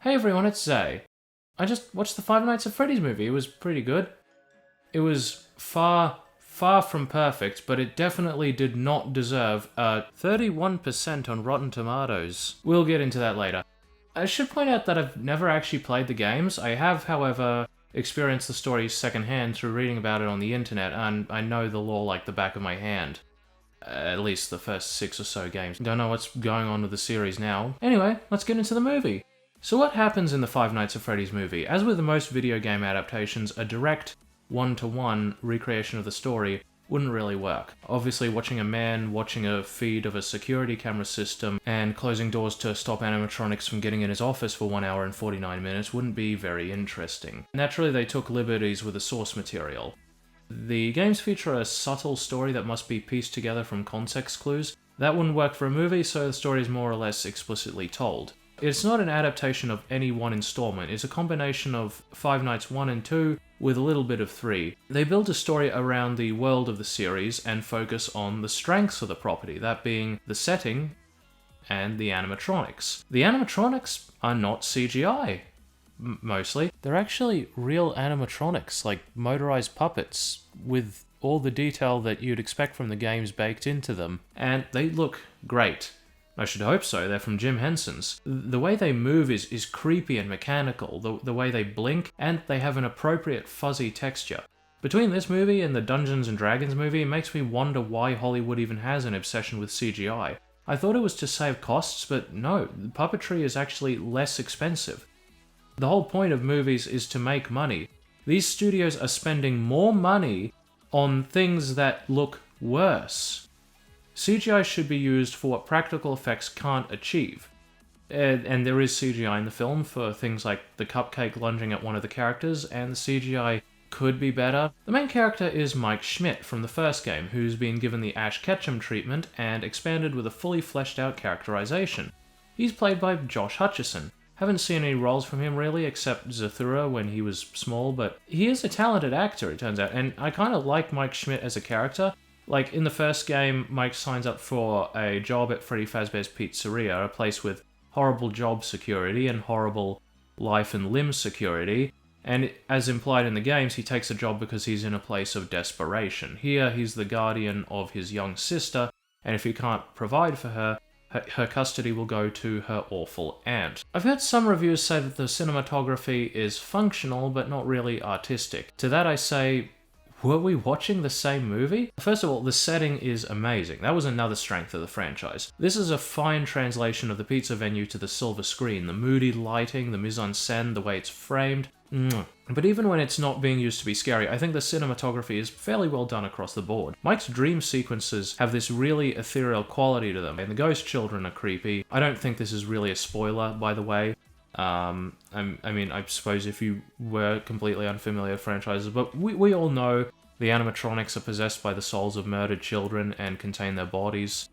Hey everyone, it's Zay. I just watched the Five Nights at Freddy's movie. It was pretty good. It was far from perfect, but it definitely did not deserve a 31% on Rotten Tomatoes. We'll get into that later. I should point out that I've never actually played the games. I have, however, experienced the story secondhand through reading about it on the internet, and I know the lore like the back of my hand. At least the first 6 or so games. Don't know what's going on with the series now. Anyway, let's get into the movie. So what happens in the Five Nights at Freddy's movie? As with most video game adaptations, a direct one-to-one recreation of the story wouldn't really work. Obviously, watching a man watching a feed of a security camera system and closing doors to stop animatronics from getting in his office for 1 hour and 49 minutes wouldn't be very interesting. Naturally, they took liberties with the source material. The games feature a subtle story that must be pieced together from context clues. That wouldn't work for a movie, so the story is more or less explicitly told. It's not an adaptation of any one installment, it's a combination of Five Nights 1 and 2 with a little bit of 3. They build a story around the world of the series and focus on the strengths of the property, that being the setting and the animatronics. The animatronics are not CGI, mostly. They're actually real animatronics, like motorized puppets, with all the detail that you'd expect from the games baked into them. And they look great. I should hope so, they're from Jim Henson's. The way they move is creepy and mechanical, the way they blink, and they have an appropriate fuzzy texture. Between this movie and the Dungeons & Dragons movie, it makes me wonder why Hollywood even has an obsession with CGI. I thought it was to save costs, but no, puppetry is actually less expensive. The whole point of movies is to make money. These studios are spending more money on things that look worse. CGI should be used for what practical effects can't achieve. And there is CGI in the film for things like the cupcake lunging at one of the characters, and the CGI could be better. The main character is Mike Schmidt from the first game, who's been given the Ash Ketchum treatment and expanded with a fully fleshed out characterization. He's played by Josh Hutcherson. Haven't seen any roles from him really, except Zathura when he was small, but he is a talented actor, it turns out, and I kind of like Mike Schmidt as a character. Like, in the first game, Mike signs up for a job at Freddy Fazbear's Pizzeria, a place with horrible job security and horrible life and limb security, and as implied in the games, he takes a job because he's in a place of desperation. Here, he's the guardian of his young sister, and if he can't provide for her, her custody will go to her awful aunt. I've heard some reviewers say that the cinematography is functional, but not really artistic. To that I say, were we watching the same movie? First of all, the setting is amazing. That was another strength of the franchise. This is a fine translation of the pizza venue to the silver screen. The moody lighting, the mise-en-scène, the way it's framed. But even when it's not being used to be scary, I think the cinematography is fairly well done across the board. Mike's dream sequences have this really ethereal quality to them, and the ghost children are creepy. I don't think this is really a spoiler, by the way. I mean, I suppose if you were completely unfamiliar with franchises, but we all know the animatronics are possessed by the souls of murdered children and contain their bodies.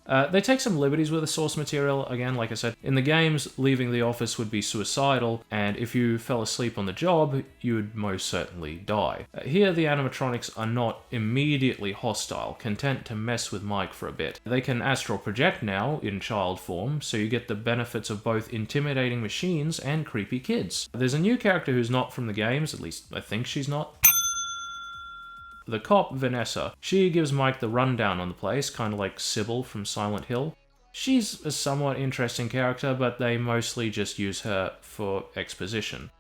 They take some liberties with the source material. Again, like I said, in the games, leaving the office would be suicidal, and if you fell asleep on the job, you would most certainly die. Here, the animatronics are not immediately hostile, content to mess with Mike for a bit. They can astral project now, in child form, so you get the benefits of both intimidating machines and creepy kids. There's a new character who's not from the games, at least I think she's not. The cop, Vanessa, she gives Mike the rundown on the place, kind of like Sybil from Silent Hill. She's a somewhat interesting character, but they mostly just use her for exposition.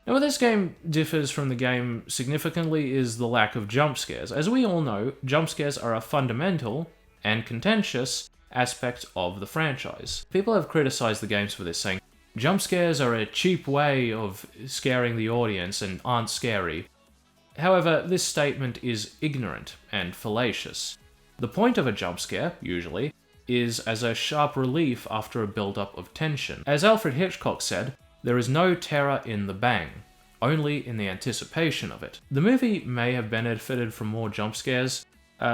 Now, where this game differs from the game significantly is the lack of jump scares. As we all know, jump scares are a fundamental and contentious aspect of the franchise. People have criticized the games for this, saying, jump scares are a cheap way of scaring the audience and aren't scary. However, this statement is ignorant and fallacious. The point of a jump scare, usually, is as a sharp relief after a build-up of tension. As Alfred Hitchcock said, there is no terror in the bang, only in the anticipation of it. The movie may have benefited from more jump scares.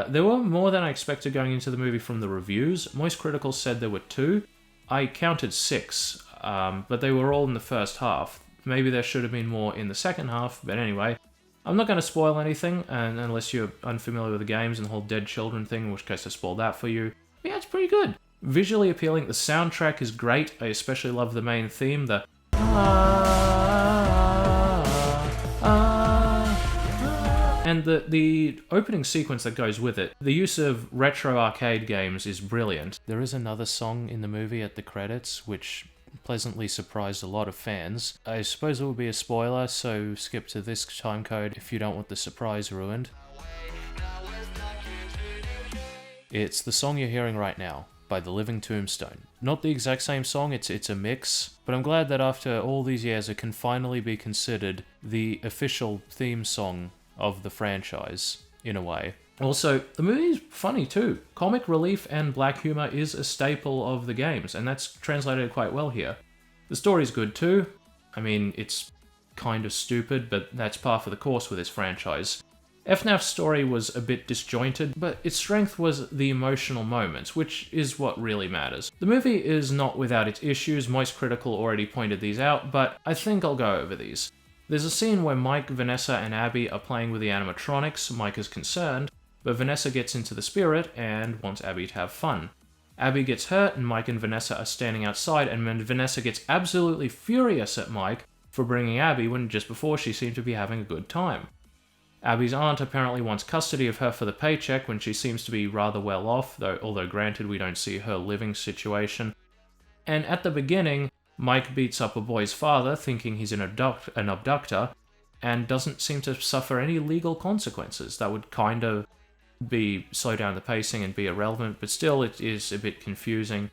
There were more than I expected going into the movie from the reviews. Most critics said there were 2. I counted 6, but they were all in the first half. Maybe there should have been more in the second half, but anyway. I'm not going to spoil anything, unless you're unfamiliar with the games and the whole dead children thing, in which case I spoiled that for you. But yeah, it's pretty good. Visually appealing, the soundtrack is great. I especially love the main theme, the And the opening sequence that goes with it, the use of retro arcade games is brilliant. There is another song in the movie at the credits, which pleasantly surprised a lot of fans. I suppose it will be a spoiler, so skip to this time code if you don't want the surprise ruined. It's the song you're hearing right now, by The Living Tombstone. Not the exact same song, it's a mix, but I'm glad that after all these years it can finally be considered the official theme song of the franchise, in a way. Also, the movie's funny too. Comic relief and black humor is a staple of the games, and that's translated quite well here. The story's good too. I mean, it's kind of stupid, but that's par for the course with this franchise. FNaF's story was a bit disjointed, but its strength was the emotional moments, which is what really matters. The movie is not without its issues, most critical already pointed these out, but I think I'll go over these. There's a scene where Mike, Vanessa, and Abby are playing with the animatronics. Mike is concerned, but Vanessa gets into the spirit and wants Abby to have fun. Abby gets hurt, and Mike and Vanessa are standing outside, and Vanessa gets absolutely furious at Mike for bringing Abby when just before she seemed to be having a good time. Abby's aunt apparently wants custody of her for the paycheck when she seems to be rather well off, although granted we don't see her living situation. And at the beginning, Mike beats up a boy's father, thinking he's an abductor, and doesn't seem to suffer any legal consequences. That would kind of slow down the pacing and be irrelevant, but still it is a bit confusing.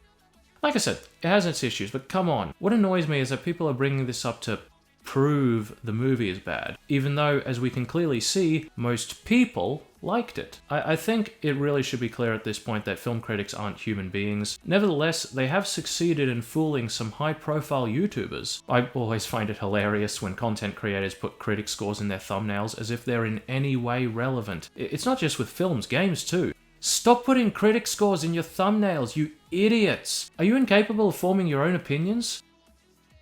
Like I said, it has its issues, but come on. What annoys me is that people are bringing this up to prove the movie is bad, even though, as we can clearly see, most people liked it. I think it really should be clear at this point that film critics aren't human beings. Nevertheless, they have succeeded in fooling some high-profile YouTubers. I always find it hilarious when content creators put critic scores in their thumbnails as if they're in any way relevant. It's not just with films, games too. Stop putting critic scores in your thumbnails, you idiots! Are you incapable of forming your own opinions?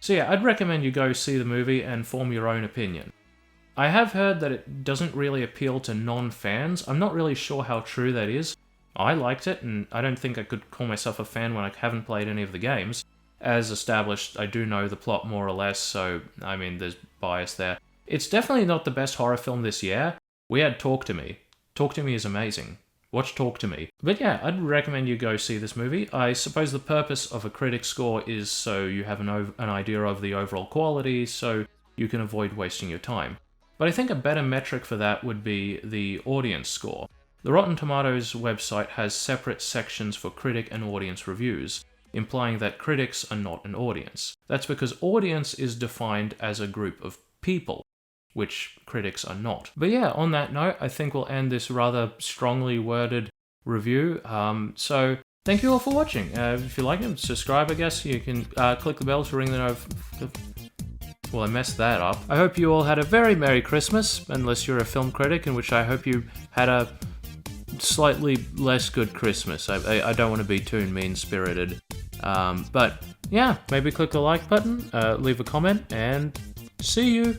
So yeah, I'd recommend you go see the movie and form your own opinion. I have heard that it doesn't really appeal to non-fans. I'm not really sure how true that is. I liked it, and I don't think I could call myself a fan when I haven't played any of the games. As established, I do know the plot more or less, so, I mean, there's bias there. It's definitely not the best horror film this year. We had Talk to Me. Talk to Me is amazing. Watch Talk to Me. But yeah, I'd recommend you go see this movie. I suppose the purpose of a critic score is so you have an idea of the overall quality, so you can avoid wasting your time. But I think a better metric for that would be the audience score. The Rotten Tomatoes website has separate sections for critic and audience reviews, implying that critics are not an audience. That's because audience is defined as a group of people, which critics are not. But yeah, on that note, I think we'll end this rather strongly worded review. So thank you all for watching. If you like it, subscribe, I guess. You can click the bell to ring the Well, I messed that up. I hope you all had a very Merry Christmas, unless you're a film critic, in which I hope you had a slightly less good Christmas. I don't want to be too mean-spirited. But yeah, maybe click the like button, leave a comment, and see you!